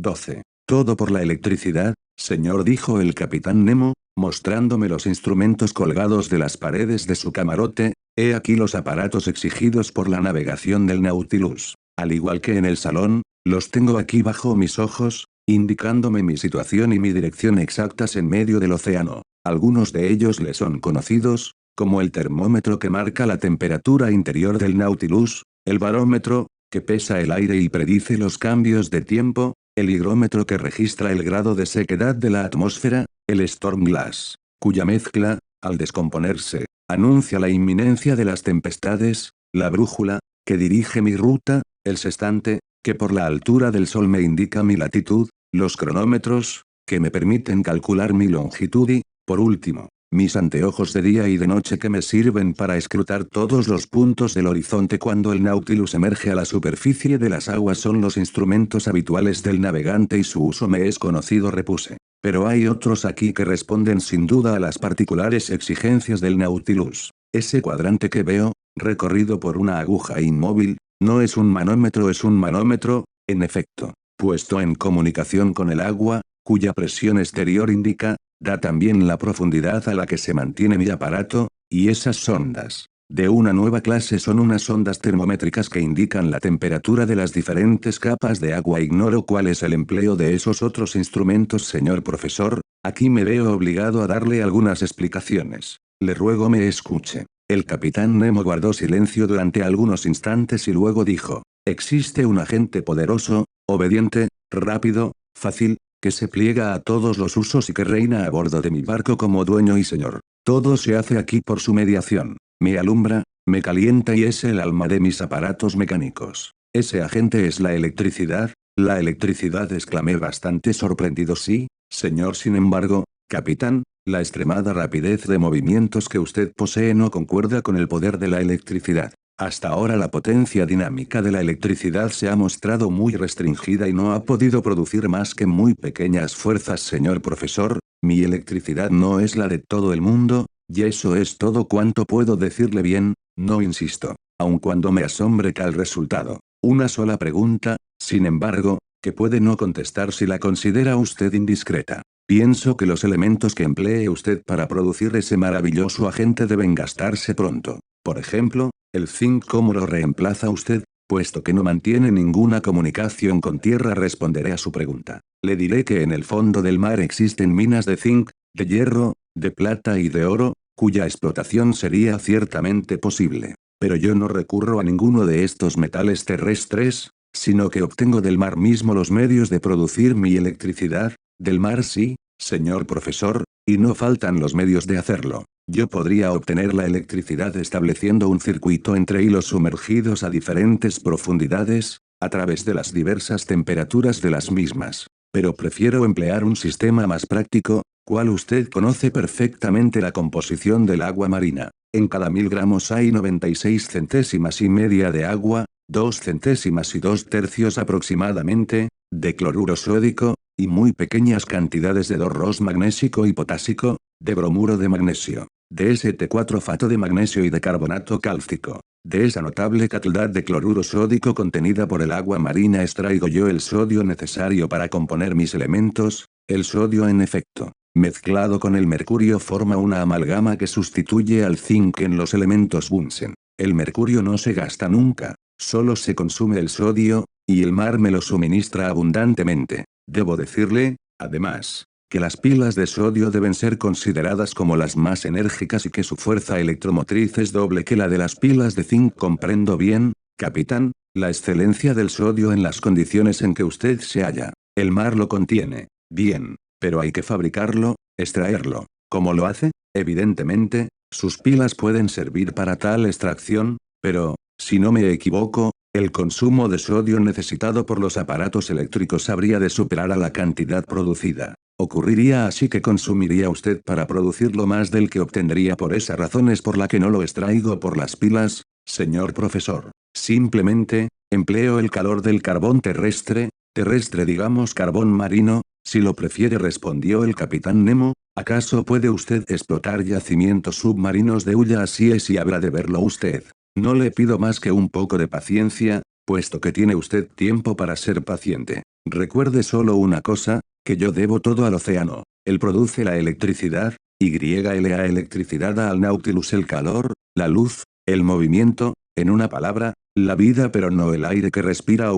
12. Todo por la electricidad, señor, dijo el capitán Nemo, mostrándome los instrumentos colgados de las paredes de su camarote. He aquí los aparatos exigidos por la navegación del Nautilus. Al igual que en el salón, los tengo aquí bajo mis ojos, indicándome mi situación y mi dirección exactas en medio del océano. Algunos de ellos le son conocidos, como el termómetro que marca la temperatura interior del Nautilus, el barómetro, que pesa el aire y predice los cambios de tiempo, el higrómetro que registra el grado de sequedad de la atmósfera, el Storm Glass, cuya mezcla, al descomponerse, anuncia la inminencia de las tempestades, la brújula, que dirige mi ruta, el sextante, que por la altura del sol me indica mi latitud, los cronómetros, que me permiten calcular mi longitud y, por último, mis anteojos de día y de noche que me sirven para escrutar todos los puntos del horizonte cuando el Nautilus emerge a la superficie de las aguas son los instrumentos habituales del navegante y su uso me es conocido, repuse. Pero hay otros aquí que responden sin duda a las particulares exigencias del Nautilus. Ese cuadrante que veo, recorrido por una aguja inmóvil, no es un manómetro, es un manómetro, en efecto, puesto en comunicación con el agua, cuya presión exterior indica, da también la profundidad a la que se mantiene mi aparato, y esas sondas, de una nueva clase, son unas ondas termométricas que indican la temperatura de las diferentes capas de agua. Ignoro cuál es el empleo de esos otros instrumentos, señor profesor, aquí me veo obligado a darle algunas explicaciones. Le ruego me escuche. El capitán Nemo guardó silencio durante algunos instantes y luego dijo, existe un agente poderoso, obediente, rápido, fácil, que se pliega a todos los usos y que reina a bordo de mi barco como dueño y señor. Todo se hace aquí por su mediación. Me alumbra, me calienta y es el alma de mis aparatos mecánicos. Ese agente es la electricidad, exclamé bastante sorprendido. Sí, señor. Sin embargo, capitán, la extremada rapidez de movimientos que usted posee no concuerda con el poder de la electricidad. Hasta ahora la potencia dinámica de la electricidad se ha mostrado muy restringida y no ha podido producir más que muy pequeñas fuerzas, señor profesor. Mi electricidad no es la de todo el mundo, y eso es todo cuanto puedo decirle. Bien, no insisto, aun cuando me asombre tal resultado. Una sola pregunta, sin embargo, que puede no contestar si la considera usted indiscreta. Pienso que los elementos que emplee usted para producir ese maravilloso agente deben gastarse pronto. Por ejemplo, el zinc, ¿cómo lo reemplaza usted? Puesto que no mantiene ninguna comunicación con tierra, responderé a su pregunta. Le diré que en el fondo del mar existen minas de zinc, de hierro, de plata y de oro, cuya explotación sería ciertamente posible. Pero yo no recurro a ninguno de estos metales terrestres, sino que obtengo del mar mismo los medios de producir mi electricidad. Del mar, sí, señor profesor, y no faltan los medios de hacerlo. Yo podría obtener la electricidad estableciendo un circuito entre hilos sumergidos a diferentes profundidades, a través de las diversas temperaturas de las mismas. Pero prefiero emplear un sistema más práctico, cual usted conoce perfectamente: la composición del agua marina. En cada 1000 gramos hay 96 centésimas y media de agua, 2 centésimas y 2/3 aproximadamente, de cloruro sódico, y muy pequeñas cantidades de dorros magnésico y potásico, de bromuro de magnesio, de St4-fato de magnesio y de carbonato cálcico. De esa notable cantidad de cloruro sódico contenida por el agua marina extraigo yo el sodio necesario para componer mis elementos. El sodio, en efecto, mezclado con el mercurio, forma una amalgama que sustituye al zinc en los elementos Bunsen. El mercurio no se gasta nunca, solo se consume el sodio, y el mar me lo suministra abundantemente. Debo decirle, además, que las pilas de sodio deben ser consideradas como las más enérgicas y que su fuerza electromotriz es doble que la de las pilas de zinc. Comprendo bien, capitán, la excelencia del sodio en las condiciones en que usted se halla. El mar lo contiene. Bien, pero hay que fabricarlo, extraerlo. ¿Cómo lo hace? Evidentemente, sus pilas pueden servir para tal extracción, pero, si no me equivoco, el consumo de sodio necesitado por los aparatos eléctricos habría de superar a la cantidad producida. Ocurriría así que consumiría usted para producirlo más del que obtendría. Por esa razón es por la que no lo extraigo por las pilas, señor profesor. Simplemente, empleo el calor del carbón terrestre, digamos carbón marino, si lo prefiere, respondió el capitán Nemo. ¿Acaso puede usted explotar yacimientos submarinos de hulla? Así es, y habrá de verlo usted. No le pido más que un poco de paciencia, puesto que tiene usted tiempo para ser paciente. Recuerde solo una cosa, que yo debo todo al océano. Él produce la electricidad, la electricidad da al Nautilus el calor, la luz, el movimiento, en una palabra, la vida pero no el aire que respira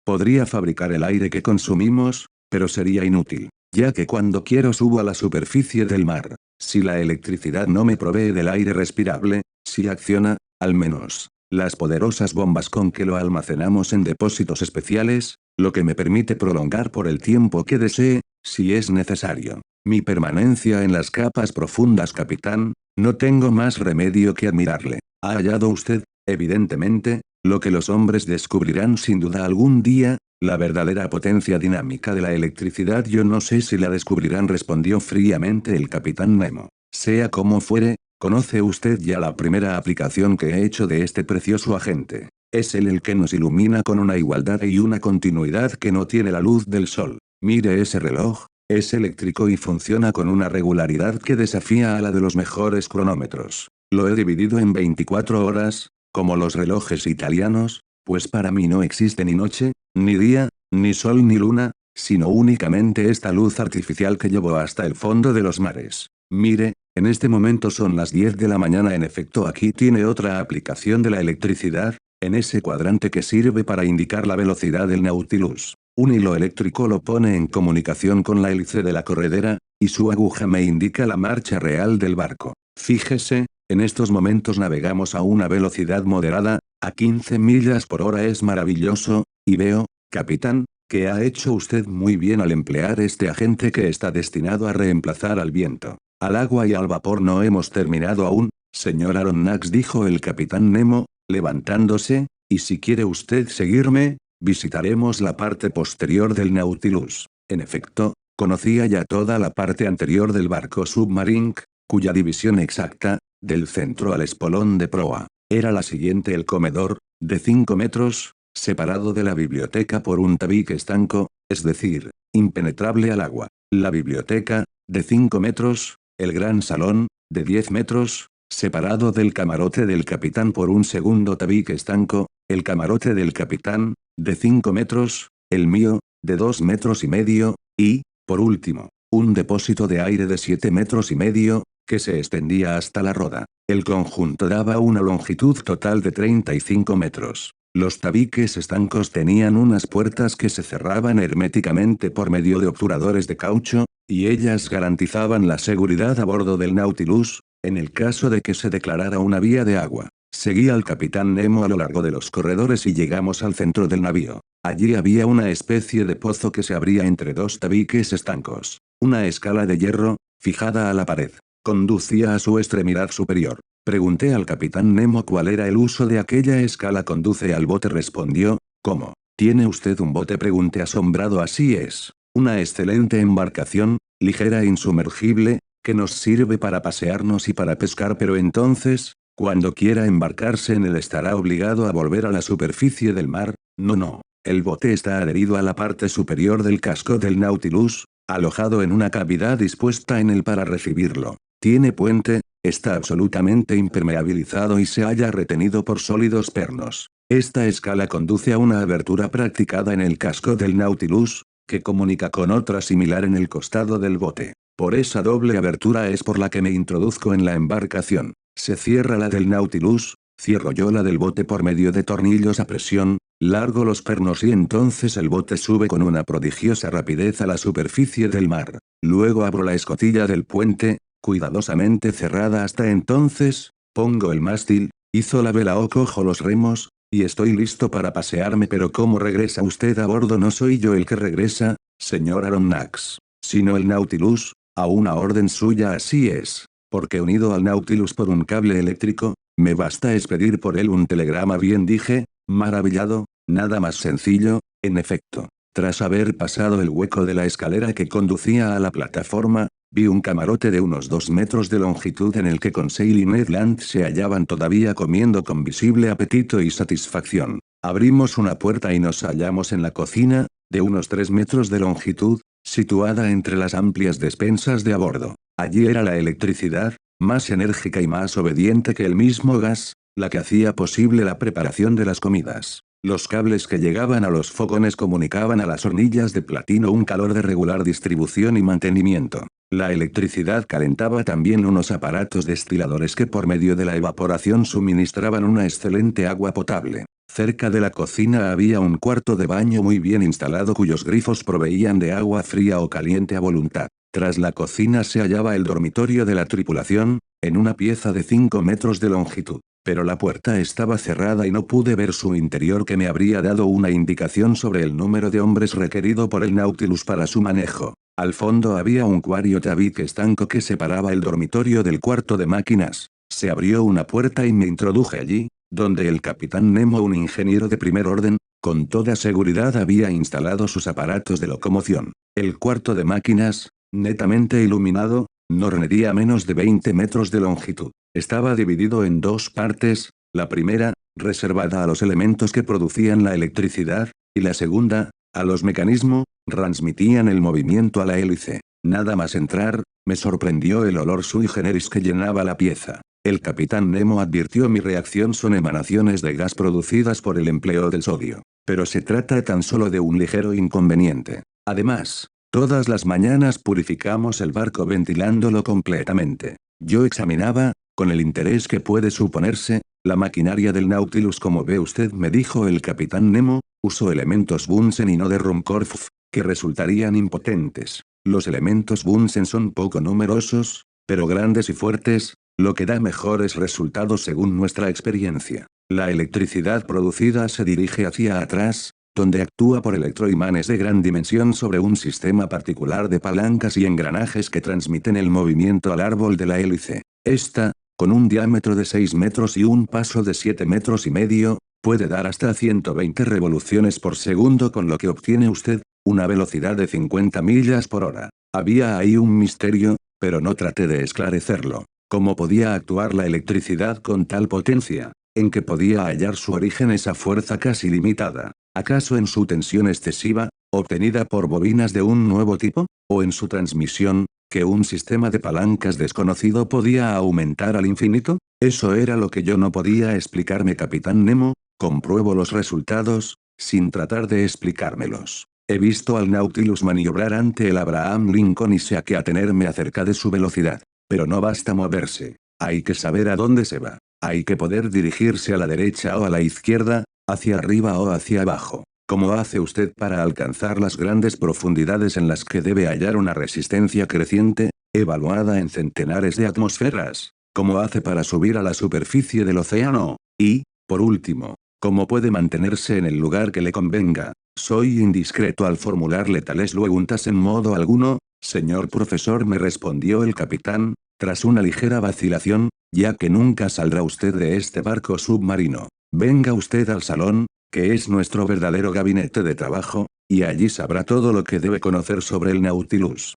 podría fabricar el aire que consumimos, pero sería inútil, ya que cuando quiero subo a la superficie del mar. Si la electricidad no me provee del aire respirable, si acciona, al menos, las poderosas bombas con que lo almacenamos en depósitos especiales, lo que me permite prolongar por el tiempo que desee, si es necesario, mi permanencia en las capas profundas, capitán. No tengo más remedio que admirarle. Ha hallado usted, evidentemente, lo que los hombres descubrirán sin duda algún día, la verdadera potencia dinámica de la electricidad. Yo no sé si la descubrirán, respondió fríamente el capitán Nemo. Sea como fuere, conoce usted ya la primera aplicación que he hecho de este precioso agente. Es él el que nos ilumina con una igualdad y una continuidad que no tiene la luz del sol. Mire ese reloj, es eléctrico y funciona con una regularidad que desafía a la de los mejores cronómetros. Lo he dividido en 24 horas, como los relojes italianos, pues para mí no existe ni noche, ni día, ni sol ni luna, sino únicamente esta luz artificial que llevo hasta el fondo de los mares. Mire, en este momento son las 10 de la mañana. En efecto, aquí tiene otra aplicación de la electricidad, en ese cuadrante que sirve para indicar la velocidad del Nautilus. Un hilo eléctrico lo pone en comunicación con la hélice de la corredera, y su aguja me indica la marcha real del barco. Fíjese, en estos momentos navegamos a una velocidad moderada, a 15 millas por hora. Es maravilloso, y veo, capitán, que ha hecho usted muy bien al emplear este agente que está destinado a reemplazar al viento, al agua y al vapor. No hemos terminado aún, señor Aronnax, dijo el capitán Nemo, levantándose, y si quiere usted seguirme, visitaremos la parte posterior del Nautilus. En efecto, conocía ya toda la parte anterior del barco Submarink, cuya división exacta, del centro al espolón de proa, era la siguiente: el comedor, de 5 metros, separado de la biblioteca por un tabique estanco, es decir, impenetrable al agua. La biblioteca, de 5 metros, el gran salón, de 10 metros, separado del camarote del capitán por un segundo tabique estanco, el camarote del capitán, de 5 metros, el mío, de 2 metros y medio, y, por último, un depósito de aire de 7 metros y medio, que se extendía hasta la roda. El conjunto daba una longitud total de 35 metros. Los tabiques estancos tenían unas puertas que se cerraban herméticamente por medio de obturadores de caucho, y ellas garantizaban la seguridad a bordo del Nautilus, en el caso de que se declarara una vía de agua. Seguí al capitán Nemo a lo largo de los corredores y llegamos al centro del navío. Allí había una especie de pozo que se abría entre dos tabiques estancos. Una escala de hierro, fijada a la pared, conducía a su extremidad superior. Pregunté al capitán Nemo cuál era el uso de aquella escala. Conduce al bote, respondió. ¿Cómo? ¿Tiene usted un bote?, pregunté asombrado. Así es. Una excelente embarcación, ligera e insumergible, que nos sirve para pasearnos y para pescar. Pero entonces, cuando quiera embarcarse en él, estará obligado a volver a la superficie del mar. No. El bote está adherido a la parte superior del casco del Nautilus, alojado en una cavidad dispuesta en él para recibirlo. Tiene puente, está absolutamente impermeabilizado y se halla retenido por sólidos pernos. Esta escala conduce a una abertura practicada en el casco del Nautilus, que comunica con otra similar en el costado del bote. Por esa doble abertura es por la que me introduzco en la embarcación. Se cierra la del Nautilus, cierro yo la del bote por medio de tornillos a presión, largo los pernos y entonces el bote sube con una prodigiosa rapidez a la superficie del mar. Luego abro la escotilla del puente, cuidadosamente cerrada hasta entonces, pongo el mástil, hizo la vela o cojo los remos, y estoy listo para pasearme. Pero ¿cómo regresa usted a bordo? No soy yo el que regresa, señor Aronnax, sino el Nautilus, a una orden suya. Así es, porque unido al Nautilus por un cable eléctrico, me basta expedir por él un telegrama. Bien, dije, maravillado, nada más sencillo. En efecto, tras haber pasado el hueco de la escalera que conducía a la plataforma, vi un camarote de unos 2 metros de longitud en el que Conseil y Ned Land se hallaban todavía comiendo con visible apetito y satisfacción. Abrimos una puerta y nos hallamos en la cocina, de unos 3 metros de longitud, situada entre las amplias despensas de a bordo. Allí era la electricidad, más enérgica y más obediente que el mismo gas, la que hacía posible la preparación de las comidas. Los cables que llegaban a los fogones comunicaban a las hornillas de platino un calor de regular distribución y mantenimiento. La electricidad calentaba también unos aparatos destiladores que por medio de la evaporación suministraban una excelente agua potable. Cerca de la cocina había un cuarto de baño muy bien instalado cuyos grifos proveían de agua fría o caliente a voluntad. Tras la cocina se hallaba el dormitorio de la tripulación, en una pieza de 5 metros de longitud. Pero la puerta estaba cerrada y no pude ver su interior, que me habría dado una indicación sobre el número de hombres requerido por el Nautilus para su manejo. Al fondo había un cuario tabique estanco que separaba el dormitorio del cuarto de máquinas. Se abrió una puerta y me introduje allí, donde el capitán Nemo, un ingeniero de primer orden, con toda seguridad había instalado sus aparatos de locomoción. El cuarto de máquinas, netamente iluminado, no medía menos de 20 metros de longitud. Estaba dividido en dos partes, la primera, reservada a los elementos que producían la electricidad, y la segunda, a los mecanismos, transmitían el movimiento a la hélice. Nada más entrar, me sorprendió el olor sui generis que llenaba la pieza. El capitán Nemo advirtió mi reacción: son emanaciones de gas producidas por el empleo del sodio. Pero se trata tan solo de un ligero inconveniente. Además, todas las mañanas purificamos el barco ventilándolo completamente. Yo examinaba, con el interés que puede suponerse, la maquinaria del Nautilus. Como ve usted, me dijo el capitán Nemo, uso elementos Bunsen y no de Ruhmkorff, que resultarían impotentes. Los elementos Bunsen son poco numerosos, pero grandes y fuertes, lo que da mejores resultados según nuestra experiencia. La electricidad producida se dirige hacia atrás, donde actúa por electroimanes de gran dimensión sobre un sistema particular de palancas y engranajes que transmiten el movimiento al árbol de la hélice. Esta, con un diámetro de 6 metros y un paso de 7 metros y medio, puede dar hasta 120 revoluciones por segundo, con lo que obtiene usted una velocidad de 50 millas por hora. Había ahí un misterio, pero no traté de esclarecerlo. ¿Cómo podía actuar la electricidad con tal potencia? ¿En qué podía hallar su origen esa fuerza casi limitada? ¿Acaso en su tensión excesiva, obtenida por bobinas de un nuevo tipo? ¿O en su transmisión, que un sistema de palancas desconocido podía aumentar al infinito? Eso era lo que yo no podía explicarme, capitán Nemo. Compruebo los resultados, sin tratar de explicármelos. He visto al Nautilus maniobrar ante el Abraham Lincoln y sé a qué atenerme acerca de su velocidad. Pero no basta moverse. Hay que saber a dónde se va. Hay que poder dirigirse a la derecha o a la izquierda, hacia arriba o hacia abajo. ¿Cómo hace usted para alcanzar las grandes profundidades en las que debe hallar una resistencia creciente, evaluada en centenares de atmósferas? ¿Cómo hace para subir a la superficie del océano? Y, por último, ¿cómo puede mantenerse en el lugar que le convenga? Soy indiscreto al formularle tales preguntas. En modo alguno, señor profesor, me respondió el capitán, tras una ligera vacilación, ya que nunca saldrá usted de este barco submarino. Venga usted al salón, que es nuestro verdadero gabinete de trabajo, y allí sabrá todo lo que debe conocer sobre el Nautilus.